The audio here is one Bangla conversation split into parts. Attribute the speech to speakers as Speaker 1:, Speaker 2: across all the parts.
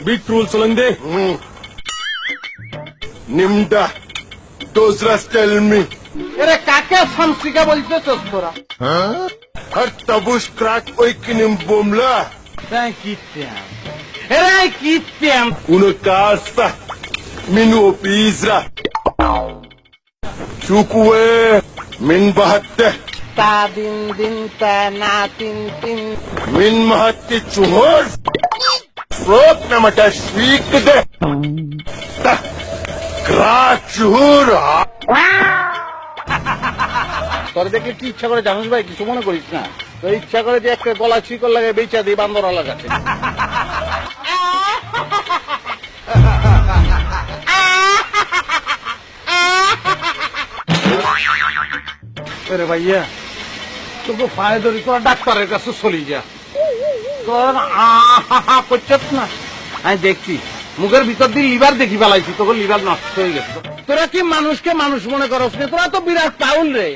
Speaker 1: বিট রুল চলেন দে
Speaker 2: নিমডা ডোজরাস টেল মি
Speaker 3: এরে কাকে শামসিকা বলতেছস তোরা?
Speaker 2: হর তাবুশ ক্রাক ওই কিনিম বোমলা
Speaker 3: তাই কিত্যাম এরে কিত্যাম
Speaker 2: uno casa min opizra chukwe min bahatte
Speaker 3: তা দিন দিন তা না তিন তিন
Speaker 2: min mahatte chuhor frok namata shik de ta crack chuhur
Speaker 3: তোর দেখলে কি ইচ্ছা করে জানিস ভাই? কিছু মনে করিস না, তোর ইচ্ছা করে যে একটা গলা শিকল লাগে বেচা দিই বান্দরওয়ালা কাছে। আরে ভাইয়া তোকে ফায় ধরি, তোরা ডাক্তারের কাছে চলি যা, তোর করছত না। আমি দেখছি মুখের ভিতর দিয়ে লিভার দেখি ফেলাইছি, তোকে লিভার নষ্ট হয়ে গেছে। তোরা কি মানুষকে মানুষ মনে করস না? তোরা তো বিরাট পাউল রে,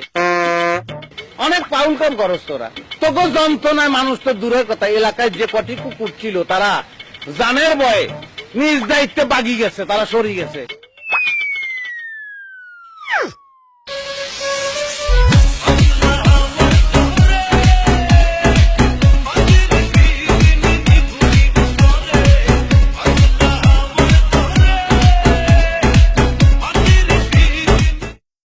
Speaker 3: অনেক পাউল কাম করস তোরা। তোকে যন্ত্রণায় মানুষ তো দূরের কথা, এলাকায় যে কটি কুকুর ছিল তারা জানের ভয়ে নিজ দায়িত্বে বাগি গেছে, তারা সরি গেছে।